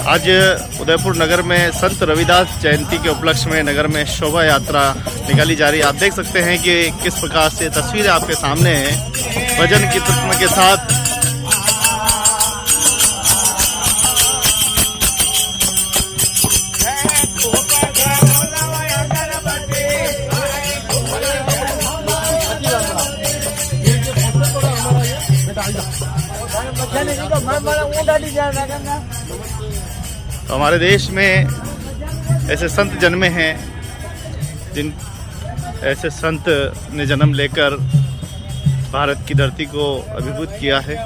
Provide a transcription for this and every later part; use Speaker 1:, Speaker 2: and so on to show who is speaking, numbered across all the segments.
Speaker 1: आज उदयपुर नगर में संत रविदास जयंती के उपलक्ष्य में नगर में शोभा यात्रा निकाली जा रही है। आप देख सकते हैं कि किस प्रकार से तस्वीरें आपके सामने हैं भजन कीर्तन के साथ। तो हमारे देश में ऐसे संत जन्मे हैं जिन ऐसे संत ने जन्म लेकर भारत की धरती को अभिभूत किया है।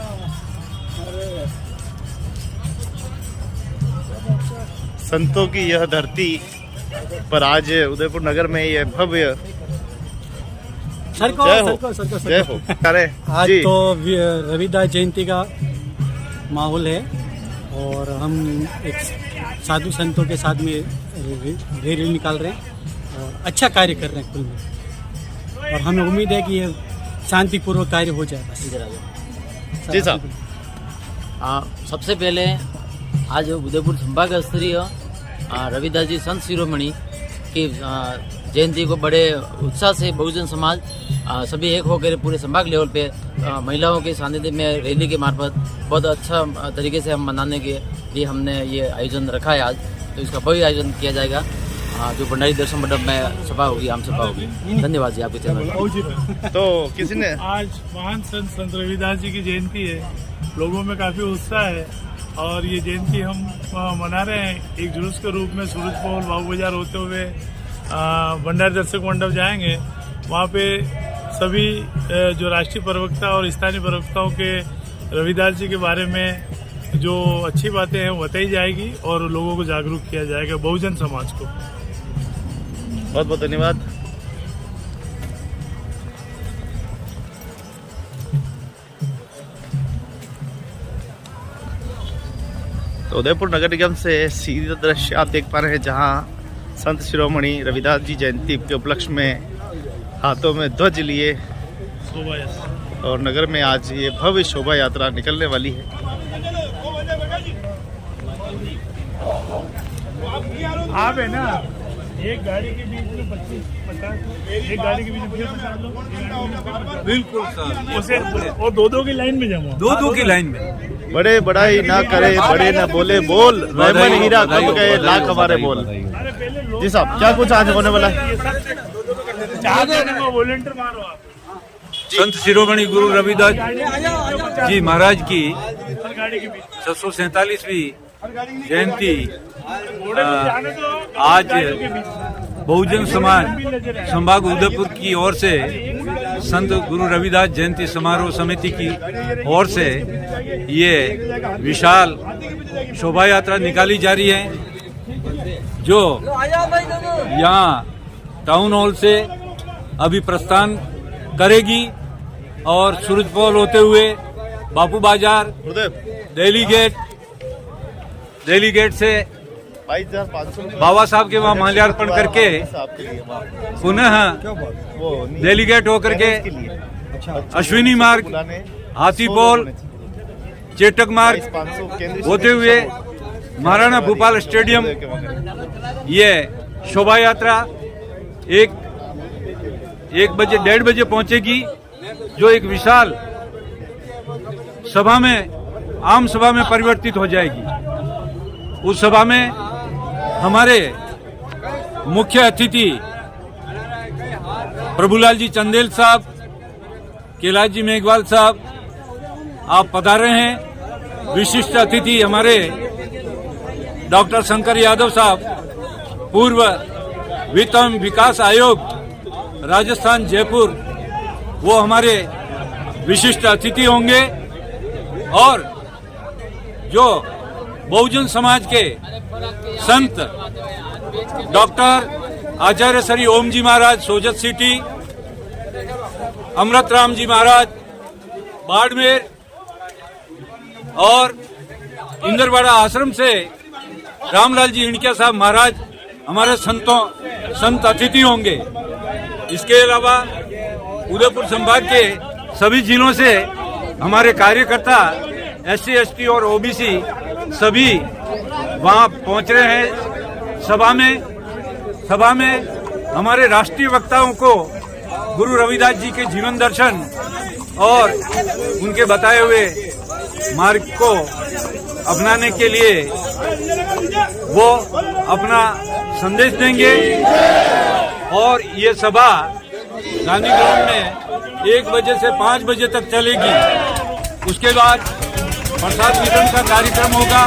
Speaker 1: संतों की यह धरती पर आज उदयपुर नगर में यह भव्य जय हो।
Speaker 2: आज तो रविदास जयंती का माहौल है और हम एक साधु संतों के साथ में रैली निकाल रहे हैं और अच्छा कार्य कर रहे हैं कुल में, और हमें उम्मीद है कि ये शांतिपूर्वक कार्य हो जाए।
Speaker 1: जी साहब,
Speaker 3: सबसे पहले आज उदयपुर संभाग स्तरीय रविदास जी संत शिरोमणि की जयंती को बड़े उत्साह से बहुजन समाज सभी एक होकर पूरे संभाग लेवल पे महिलाओं के सानिध्य में रैली के मार्फत बहुत अच्छा तरीके से हम मनाने के लिए हमने ये आयोजन रखा है। आज तो इसका भव्य आयोजन किया जाएगा जो भंडारी दर्शन मंडप में सभा होगी, आम सभा होगी। धन्यवाद जी आपके चैनल।
Speaker 1: तो किसी ने
Speaker 4: आज महान संत रविदास जी की जयंती है, लोगों में काफी उत्साह है और ये जयंती हम मना रहे हैं। एक जुलूस के रूप में सूरज पोल बाबू बाजार होते हुए भंडारी दर्शक मंडप जाएंगे। वहाँ पे सभी जो राष्ट्रीय प्रवक्ता और स्थानीय प्रवक्ताओं के रविदास जी के बारे में जो अच्छी बातें हैं वो बताई जाएगी और लोगों को जागरूक किया जाएगा, बहुजन समाज को।
Speaker 1: बहुत बहुत धन्यवाद। तो उदयपुर नगर निगम से सीधा दृश्य आप देख पा रहे हैं जहां संत शिरोमणि रविदास जी जयंती के उपलक्ष्य में हाथों में ध्वज लिए और नगर में आज ये भव्य शोभा यात्रा निकलने वाली है।
Speaker 4: आप है ना, एक गाड़ी के बीच में 25-50, एक गाड़ी के बीच में 50 लोग, बिल्कुल सर, और दो की लाइन में जमा, दो की लाइन में।
Speaker 1: बड़े बड़ाई ना करे, बड़े ना बोले, बोल रहमन हीरा कब गए लाख हमारे बोल। जी साहब, क्या कुछ आज होने वाला है?
Speaker 4: वॉलंटियर मारो आप।
Speaker 5: संत शिरोमणि गुरु रविदास जी महाराज की 747वीं जयंती आज बहुजन समाज संभाग उदयपुर की ओर से संत गुरु रविदास जयंती समारोह समिति की ओर से ये विशाल शोभा यात्रा निकाली जा रही है, जो यहाँ टाउन हॉल से अभी प्रस्थान करेगी और सूरज पोल होते हुए बापू बाजार, दिल्ली गेट से बाबा साहब के वहाँ माल्यार्पण करके पुनः दिल्ली गेट होकर के अश्विनी मार्ग, हाथी पोल, चेटक मार्ग होते हुए महाराणा भूपाल स्टेडियम ये शोभा यात्रा 1-1:30 बजे पहुंचेगी, जो एक विशाल सभा में, आम सभा में परिवर्तित हो जाएगी। उस सभा में हमारे मुख्य अतिथि प्रभुलाल जी चंदेल साहब, कैलाश जी मेघवाल साहब आप पधारे हैं। विशिष्ट अतिथि हमारे डॉक्टर शंकर यादव साहब, पूर्व वित्त एवं विकास आयोग राजस्थान जयपुर, वो हमारे विशिष्ट अतिथि होंगे। और जो बहुजन समाज के संत डॉक्टर आचार्य श्री ओम जी महाराज सोजत सिटी, अमृत राम जी महाराज बाड़मेर और इंदरवाड़ा आश्रम से रामलाल जी हिणकिया साहब महाराज हमारे संत अतिथि होंगे। इसके अलावा उदयपुर संभाग के सभी जिलों से हमारे कार्यकर्ता SC ST और OBC सभी वहाँ पहुँच रहे हैं। सभा में हमारे राष्ट्रीय वक्ताओं को गुरु रविदास जी के जीवन दर्शन और उनके बताए हुए मार्ग को अपनाने के लिए वो अपना संदेश देंगे। और ये सभा गांधी ग्राउंड में 1 बजे से 5 बजे तक चलेगी। उसके बाद प्रसाद वितरण का कार्यक्रम होगा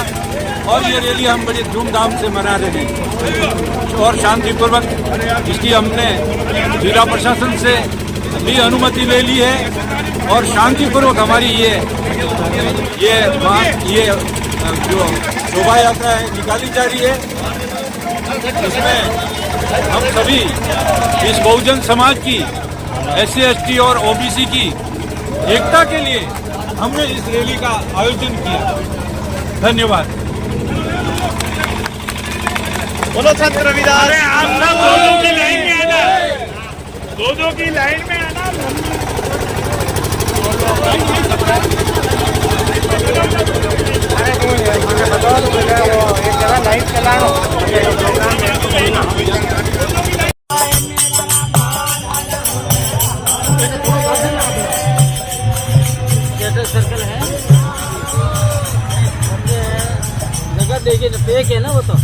Speaker 5: और ये रैली हम बड़े धूमधाम से मना रहे हैं और शांतिपूर्वक इसकी हमने जिला प्रशासन से भी अनुमति ले ली है और शांतिपूर्वक हमारी ये जो शोभा यात्रा है निकाली जा रही है। इसमें हम सभी इस बहुजन समाज की SC ST और OBC की एकता के लिए हमने इस रैली का आयोजन किया। धन्यवाद।
Speaker 1: बोलो संत रविदास।
Speaker 4: आप सब दो की लाइन में आना, दो की लाइन में आना।
Speaker 3: सर्कल है जगह देखिए फेक है ना वो तो।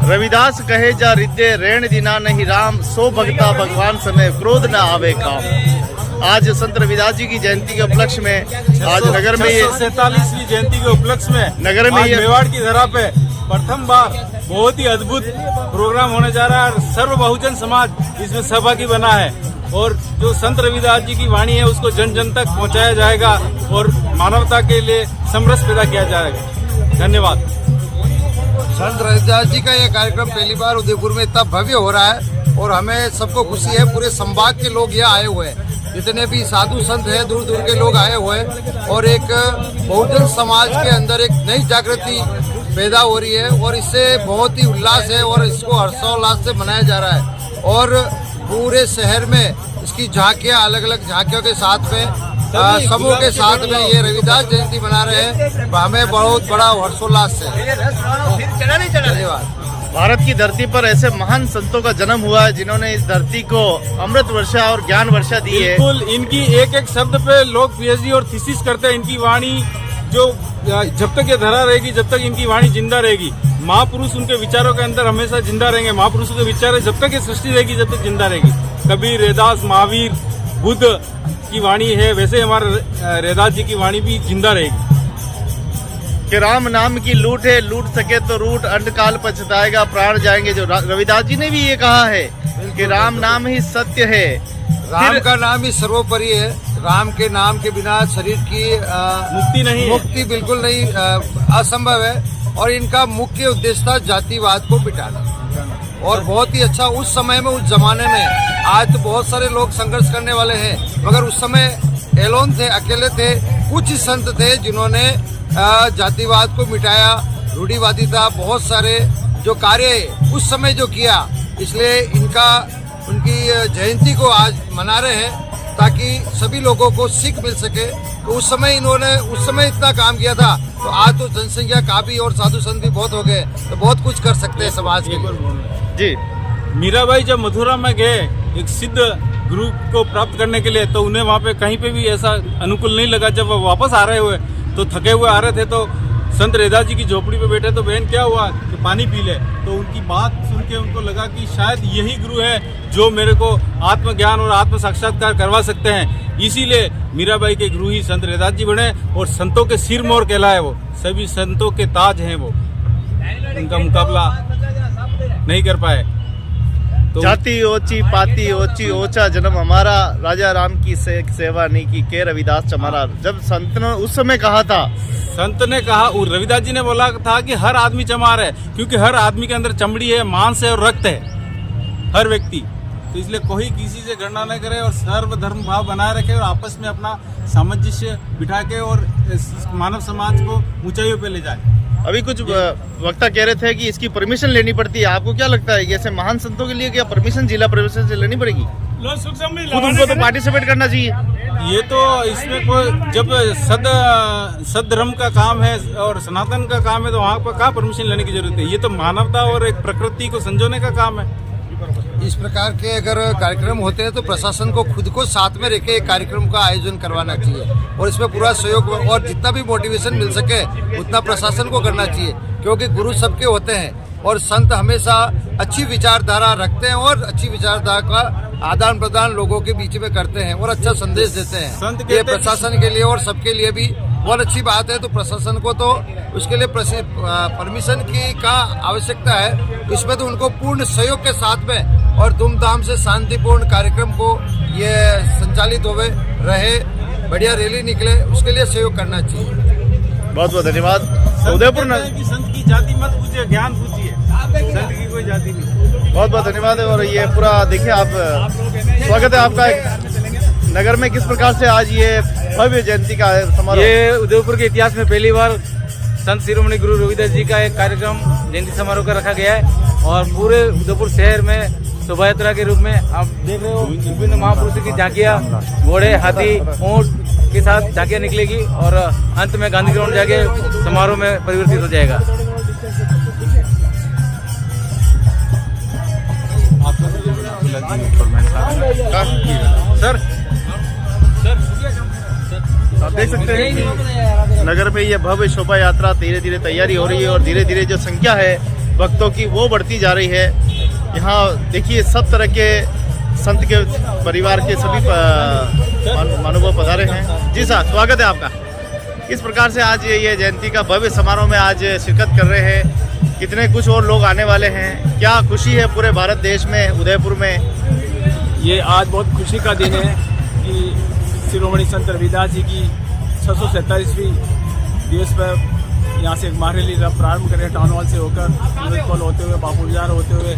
Speaker 1: रविदास कहे जा हृदय रेण दिना नहीं राम, सो भगता भगवान समय क्रोध न आवे काम। आज संत रविदास जी की जयंती के उपलक्ष्य में आज नगर में ये
Speaker 6: 47वीं जयंती के उपलक्ष्य में
Speaker 1: नगर में ये
Speaker 6: मेवाड़ की धरा पे प्रथम बार बहुत ही अद्भुत प्रोग्राम होने जा रहा है और सर्व बहुजन समाज इसमें सहभागी बना है और जो संत रविदास जी की वाणी है उसको जन जन तक पहुंचाया जाएगा और मानवता के लिए समरस पैदा किया जाएगा। धन्यवाद।
Speaker 7: संत रविदास जी का ये कार्यक्रम पहली बार उदयपुर में इतना भव्य हो रहा है और हमें सबको खुशी है। पूरे संभाग के लोग यहाँ आए हुए हैं, जितने भी साधु संत हैं दूर दूर के लोग आए हुए हैं और एक बहुजन समाज के अंदर एक नई जागृति पैदा हो रही है और इससे बहुत ही उल्लास है और इसको हर्षोल्लास से मनाया जा रहा है। और पूरे शहर में इसकी झांकियाँ अलग अलग झांकियों के साथ में समूह के साथ में ये रविदास जयंती मना रहे हैं। हमें बहुत बड़ा हर्षोल्लास है। धन्यवाद।
Speaker 1: भारत की धरती पर ऐसे महान संतों का जन्म हुआ है जिन्होंने इस धरती को अमृत वर्षा और ज्ञान वर्षा दी है।
Speaker 6: बिल्कुल, इनकी एक एक शब्द पे लोग PhD और थीसिस करते हैं। इनकी वाणी जो जब तक ये धरा रहेगी, जब तक इनकी वाणी जिंदा रहेगी, महापुरुष उनके विचारों के अंदर हमेशा जिंदा रहेंगे। महापुरुषों के विचार जब तक ये सृष्टि रहेगी जब तक जिंदा रहेगी। कबीर, रैदास, महावीर, बुद्ध की वाणी है, वैसे हमारे रैदास जी की वाणी भी जिंदा रहेगी।
Speaker 1: कि राम नाम की लूट है, लूट सके तो रूट, अंधकाल पछताएगा प्राण जाएंगे। जो रविदास जी ने भी ये कहा है कि राम नाम ही सत्य है,
Speaker 7: राम का नाम ही सर्वोपरि है। राम के नाम के बिना शरीर की मुक्ति बिल्कुल नहीं, असंभव है। और इनका मुख्य उद्देश्य था जातिवाद को मिटाना और बहुत ही अच्छा उस समय में, उस जमाने में। आज तो बहुत सारे लोग संघर्ष करने वाले हैं मगर उस समय एलोन थे, अकेले थे। कुछ ही संत थे जिन्होंने जातिवाद को मिटाया, रूढ़िवादिता, बहुत सारे जो कार्य उस समय जो किया। इसलिए उनकी जयंती को आज मना रहे हैं ताकि सभी लोगों को सीख मिल सके। तो उस समय इतना काम किया था, तो आज तो जनसंख्या काफी और साधु संत भी बहुत हो गए, तो बहुत कुछ कर सकते हैं समाज के लिए।
Speaker 1: जी।
Speaker 6: मीराबाई जब मथुरा में गए एक सिद्ध गुरु को प्राप्त करने के लिए, तो उन्हें वहाँ पे कहीं पे भी ऐसा अनुकूल नहीं लगा। जब वो वापस आ रहे हुए तो थके हुए आ रहे थे, तो संत रविदास जी की झोपड़ी पे बैठे, तो बहन क्या हुआ कि पानी पी ले। तो उनकी बात सुन के उनको लगा कि शायद यही गुरु है जो मेरे को आत्मज्ञान और आत्म साक्षात्कार करवा सकते हैं। इसीलिए मीराबाई के गुरु ही संत रविदास जी बने और संतों के सिर मोर कहलाए। वो सभी संतों के ताज हैं, वो उनका मुकाबला नहीं कर पाए।
Speaker 1: तो जाति ओची पाती ओची ओचा जन्म हमारा, राजा राम की सेवा नहीं की के रविदास चमारा। जब संत ने उस समय कहा था,
Speaker 6: संत ने कहा, रविदास जी ने बोला था कि हर आदमी चमार है, क्योंकि हर आदमी के अंदर चमड़ी है, मांस है और रक्त है, हर व्यक्ति। तो इसलिए कोई किसी से गणना न करे और सर्वधर्म भाव बनाए रखे और आपस में अपना सामंजस्य बिठा के और मानव समाज को ऊंचाइयों पे ले जाए।
Speaker 1: अभी कुछ वक्ता कह रहे थे कि इसकी परमिशन लेनी पड़ती है। आपको क्या लगता है, ऐसे महान संतों के लिए क्या परमिशन जिला प्रशासन से लेनी पड़ेगी? खुद उनको तो पार्टिसिपेट करना चाहिए।
Speaker 6: ये तो इसमें कोई जब सद्धर्म का काम है और सनातन का काम है तो वहाँ पर कहाँ परमिशन लेने की जरूरत है। ये तो मानवता और एक प्रकृति को संजोने का काम है।
Speaker 7: इस प्रकार के अगर कार्यक्रम होते हैं तो प्रशासन को खुद को साथ में रखे एक कार्यक्रम का आयोजन करवाना चाहिए और इसमें पूरा सहयोग और जितना भी मोटिवेशन मिल सके उतना प्रशासन को करना चाहिए, क्योंकि गुरु सबके होते हैं और संत हमेशा अच्छी विचारधारा रखते हैं और अच्छी विचारधारा का आदान प्रदान लोगों के बीच में करते हैं और अच्छा संदेश देते हैं। ये प्रशासन के लिए और सबके लिए भी बहुत अच्छी बात है। तो प्रशासन को तो उसके लिए परमिशन की का आवश्यकता है, इसमें तो उनको पूर्ण सहयोग के साथ में और धूमधाम से शांतिपूर्ण कार्यक्रम को ये संचालित होवे रहे, बढ़िया रैली निकले, उसके लिए सहयोग करना चाहिए।
Speaker 1: बहुत बहुत धन्यवाद। उदयपुर
Speaker 6: संत की जाति मत पूछिए, ज्ञान पूछिए, संत की कोई जाति नहीं।
Speaker 1: बहुत बहुत धन्यवाद। और ये पूरा देखिए आप, स्वागत है आपका नगर में। किस प्रकार से आज ये भव्य जयंती का समारोह?
Speaker 5: ये उदयपुर के इतिहास में पहली बार संत शिरोमणि गुरु रविदास जी का एक कार्यक्रम जयंती समारोह का रखा गया है और पूरे उदयपुर शहर में शोभा यात्रा के रूप में आप देख रहे हो विभिन्न महापुरुषों की झांकियां, घोड़े, हाथी, ऊंट के साथ झांकियां निकलेगी और अंत में गांधी ग्राउंड जाके समारोह में परिवर्तित हो जाएगा।
Speaker 1: सर आप देख सकते हैं कि नगर में ये भव्य शोभा यात्रा धीरे धीरे तैयारी हो रही है और धीरे धीरे जो संख्या है भक्तों की वो बढ़ती जा रही है। यहाँ देखिए सब तरह के संत के परिवार के सभी महानुभाव पधारे हैं। जी साहब, स्वागत है आपका। किस प्रकार से आज ये जयंती का भव्य समारोह में आज शिरकत कर रहे हैं? कितने कुछ और लोग आने वाले हैं? क्या खुशी है पूरे भारत देश में, उदयपुर में?
Speaker 8: ये आज बहुत खुशी का दिन है कि शिरोमणि संत रविदास जी की 647वीं दिवस पर यहाँ से एक महारैली प्रारंभ करें, टाउन हॉल से होकर सूरज पोल होते हुए, बापू बाजार होते हुए,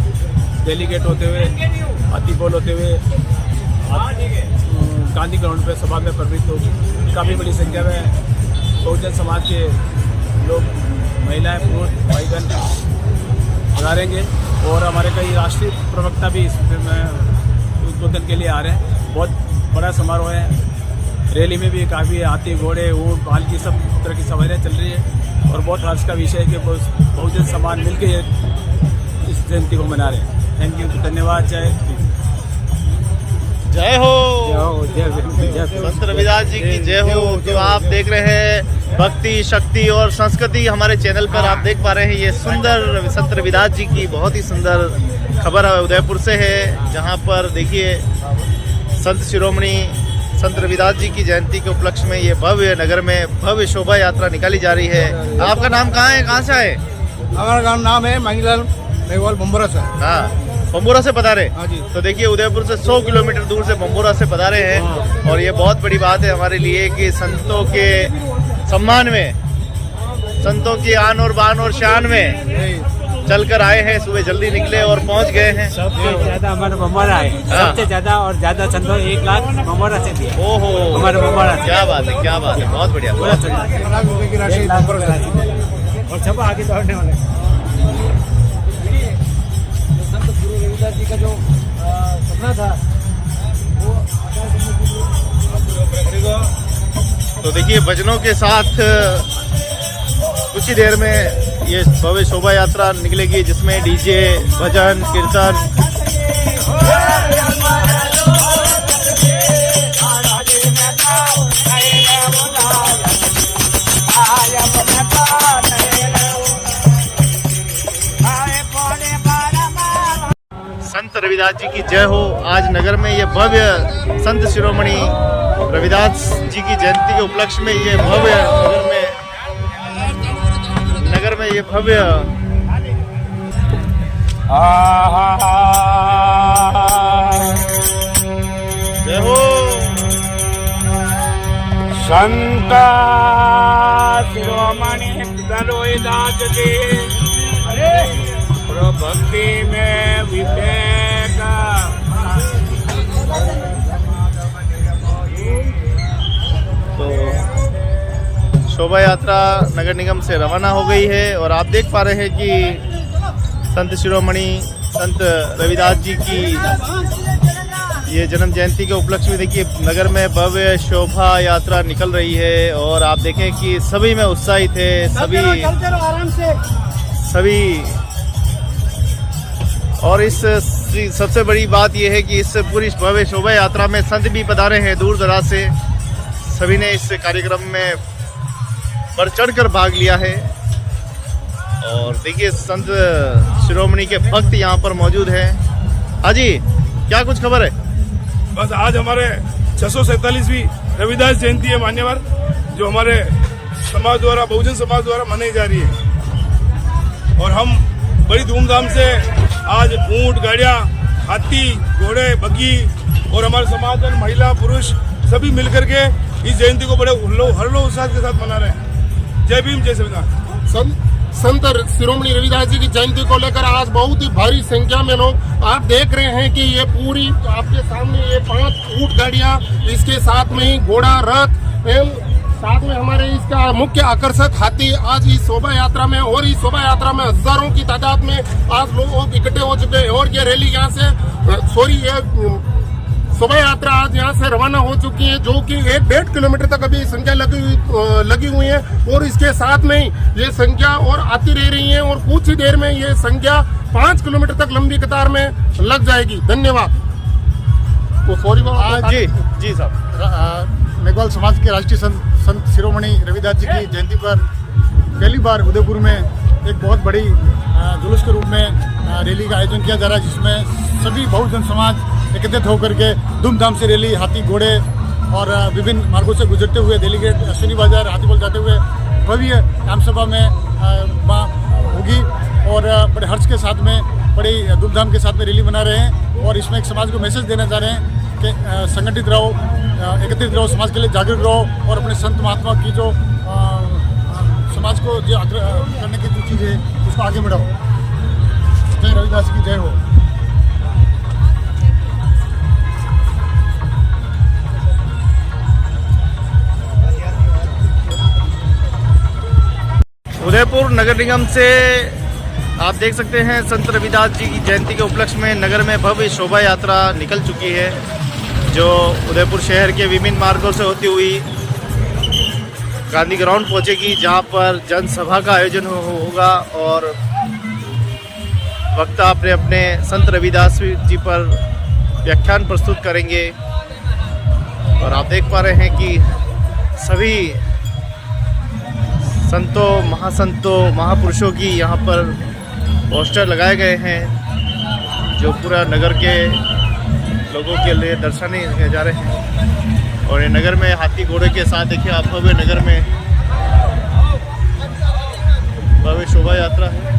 Speaker 8: दिल्ली गेट होते हुए, हाथी पोल होते हुए गांधी ग्राउंड पे सभा में प्रवृत्त होगी। काफ़ी बड़ी संख्या में बहुजन समाज के लोग, महिलाएं, पुरुष, भाईबहन पधारेंगे और हमारे कई राष्ट्रीय प्रवक्ता भी इसमें उद्बोधन के लिए आ रहे हैं। बहुत बड़ा समारोह है। रैली में भी काफ़ी हाथी, घोड़े, ऊँट, पालकी सब तरह की सवारियाँ चल रही है और बहुत हर्ष का विषय है कि बहुजन समाज मिलकर इस जयंती को मना रहे हैं। थैंक यू, धन्यवाद।
Speaker 1: जय हो, संत रविदास जी की जय हो। जो आप देख रहे हैं भक्ति, शक्ति और संस्कृति हमारे चैनल पर आप देख पा रहे हैं। ये सुंदर संत रविदास जी की बहुत ही सुंदर खबर उदयपुर से है, जहां पर देखिए संत शिरोमणि संत रविदास जी की जयंती के उपलक्ष्य में ये भव्य नगर में भव्य शोभा यात्रा निकाली जा रही है। आपका नाम कहाँ है, कहाँ से आए?
Speaker 7: हमारा नाम है मांगीलाल मेघवाल, बम्बोरा से।
Speaker 1: हाँ, बम्बोरा से पधारे।
Speaker 7: हाँ जी।
Speaker 1: तो देखिए उदयपुर से 100 किलोमीटर दूर से बम्बोरा से पधारे हैं और ये बहुत बड़ी बात है हमारे लिए कि संतों के सम्मान में, संतों की आन और बान और शान में चलकर आए हैं। सुबह जल्दी निकले और पहुंच गए हैं।
Speaker 2: सबसे ज्यादा हमारा बम्बोरा है, सबसे ज्यादा और ज्यादा संतों 1 लाख बम्बोरा से दिया।
Speaker 1: ओहो,
Speaker 2: हमारे बम्बोरा से।
Speaker 1: क्या बात है, क्या बात है, बहुत बढ़िया।
Speaker 2: और सब आगे दौड़ने वाले। संत गुरु रविदास जी का जो सपना था वो
Speaker 1: तो देखिए भजनों के साथ कुछ ही देर में ये भव्य शोभा यात्रा निकलेगी, जिसमें डीजे, भजन, कीर्तन संत रविदास जी की जय हो। आज नगर में ये भव्य संत शिरोमणि रविदास जी की जयंती के उपलक्ष्य में ये भव्य नगर में ये भव्य जय हो।
Speaker 8: संत शिरोमणि रविदास जी भक्ति में विवेक।
Speaker 1: तो शोभा यात्रा नगर निगम से रवाना हो गई है और आप देख पा रहे हैं कि संत शिरोमणि संत रविदास जी की ये जन्म जयंती के उपलक्ष्य में देखिए नगर में भव्य शोभा यात्रा निकल रही है और आप देखें कि सभी में उत्साहित थे, सभी और इस सबसे बड़ी बात यह है कि इस पूरी भव्य शोभा यात्रा में संत भी पधारे हैं दूर दराज से। सभी ने इस कार्यक्रम में बढ़ चढ़कर भाग लिया है और देखिए संत शिरोमणि के भक्त यहाँ पर मौजूद हैं। हाजी क्या कुछ खबर है?
Speaker 4: बस आज हमारे 647वीं रविदास जयंती है मान्यवर, जो हमारे समाज द्वारा, बहुजन समाज द्वारा मनाई जा रही है और हम बड़ी धूमधाम से आज ऊंट, गाड़ियां, हाथी, घोड़े, बग्गी और हमारे समाज में महिला पुरुष सभी मिलकर के इस जयंती को बड़े हर्षोल्लास के साथ मना रहे हैं। जय भीम, जय संविधान।
Speaker 9: संत शिरोमणि रविदास जी की जयंती को लेकर आज बहुत ही भारी संख्या में लोग, आप देख रहे हैं कि ये पूरी आपके सामने ये 5 ऊंट गाड़ियां, इसके साथ में ही घोड़ा, रथ एवं साथ में हमारे इसका मुख्य आकर्षक हाथी आज इस शोभा यात्रा में, और इस शोभा यात्रा में हजारों की तादाद में आज लोग इकट्ठे हो चुके हैं और ये रैली यहाँ से शोभा यात्रा आज यहाँ से रवाना हो चुकी है, जो कि 1-1.5 किलोमीटर तक अभी संख्या लगी हुई है और इसके साथ में ही ये संख्या और आती रह रही है और कुछ ही देर में ये संख्या 5 किलोमीटर तक लंबी कतार में लग जाएगी। धन्यवाद। तो सॉरी
Speaker 1: जी साहब,
Speaker 10: मेघवाल समाज के राष्ट्रीय संत शिरोमणि रविदास जी की जयंती पर पहली बार उदयपुर में एक बहुत बड़ी जुलूस के रूप में रैली का आयोजन किया जा रहा है, जिसमें सभी बहुजन समाज एकत्रित होकर के धूमधाम से रैली, हाथी, घोड़े और विभिन्न मार्गों से गुजरते हुए डेलीगेट अश्विनी बाजार, हाथीपोल जाते हुए भव्य आम सभा में होगी और बड़े हर्ष के साथ में, बड़ी धूमधाम के साथ में रैली बना रहे हैं और इसमें एक समाज को मैसेज देना चाह रहे हैं कि संगठित रहो, एकत्रित रहो, समाज के लिए जागरूक रहो और अपने संत महात्मा की जो समाज को जो आग्रह करने की जो चीज़ है उसको आगे बढ़ाओ। जय रविदास की जय हो।
Speaker 1: उदयपुर नगर निगम से आप देख सकते हैं संत रविदास जी की जयंती के उपलक्ष्य में नगर में भव्य शोभा यात्रा निकल चुकी है, जो उदयपुर शहर के विभिन्न मार्गों से होती हुई गांधी ग्राउंड पहुंचेगी, जहां पर जनसभा का आयोजन होगा और वक्ता अपने अपने संत रविदास जी पर व्याख्यान प्रस्तुत करेंगे। और आप देख पा रहे हैं कि सभी संतों, महासंतों, महापुरुषों की यहाँ पर पोस्टर लगाए गए हैं, जो पूरा नगर के लोगों के लिए दर्शाने जा रहे हैं। और ये नगर में हाथी घोड़े के साथ देखिए आप भव्य नगर में भव्य शोभा यात्रा है।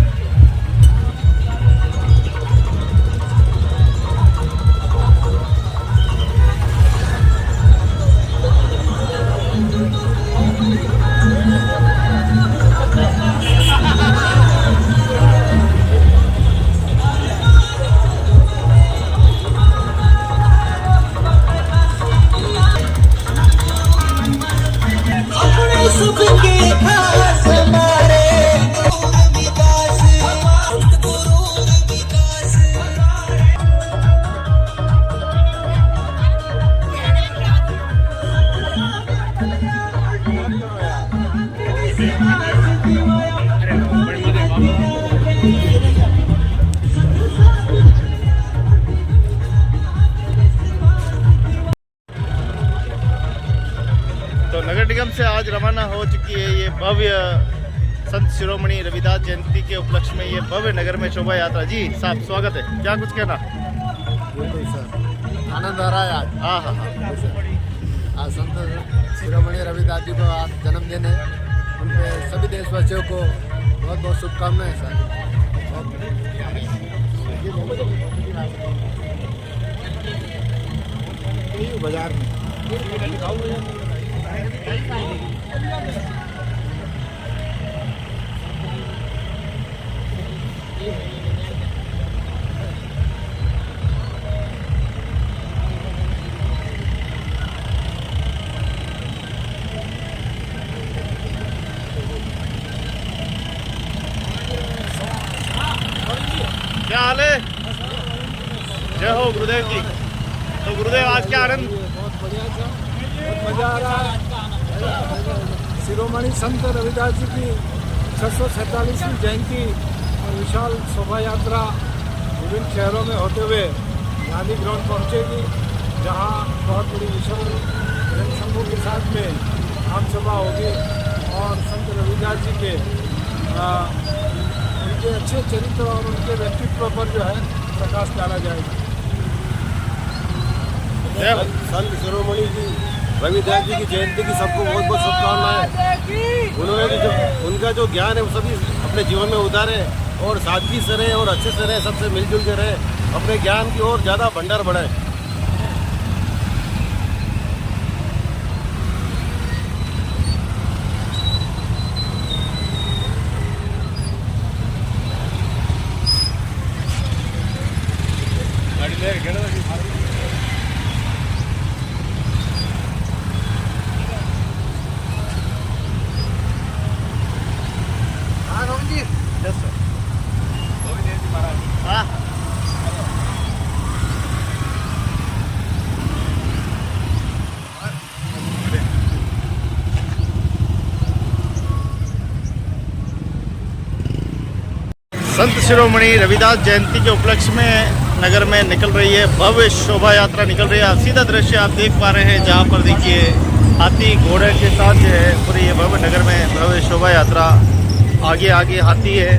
Speaker 1: तो नगर निगम से आज रवाना हो चुकी है ये भव्य संत शिरोमणि रविदास जयंती के उपलक्ष्य में ये भव्य नगर में शोभा यात्रा। जी साहब स्वागत है, क्या कुछ कहना?
Speaker 9: बिल्कुल सर, आनंद आ रहा है आज।
Speaker 1: हाँ हाँ हाँ,
Speaker 9: आज संत शिरोमणि रविदास जी को आज जन्मदिन है, उनके सभी देशवासियों को बहुत बहुत शुभकामनाएं सर। बाजार में
Speaker 1: क्या हाल है? जय हो गुरुदेव जी। तो गुरुदेव आज क्या आनंद,
Speaker 8: बहुत बढ़िया था, बहुत मजा आ रहा है। शिरोमणि संत रविदास जी की 647वीं जयंती और विशाल शोभा यात्रा विभिन्न शहरों में होते हुए गांधी ग्राउंड पहुंचेगी, जहां बहुत बड़ी विशाल जनसमूह के साथ में आम सभा होगी और संत रविदास जी के उनके अच्छे चरित्र और उनके व्यक्तित्व पर जो है प्रकाश डाला जाएगा।
Speaker 11: संत शिरोमणि जी रविदास जी की जयंती की सबको बहुत बहुत शुभकामनाएं। उन्होंने जो उनका जो ज्ञान है वो सभी अपने जीवन में उतारे और सादगी से रहे और अच्छे से रहे, सबसे मिलजुल के रहे, अपने ज्ञान की ओर ज़्यादा भंडार बढ़ाए।
Speaker 1: संत शिरोमणि रविदास जयंती के उपलक्ष्य में नगर में निकल रही है भव्य शोभा यात्रा निकल रही है। सीधा दृश्य आप देख पा रहे हैं, जहां पर देखिए हाथी घोड़े के साथ जो है पूरी ये भव्य नगर में भव्य शोभा यात्रा, आगे आगे हाथी है।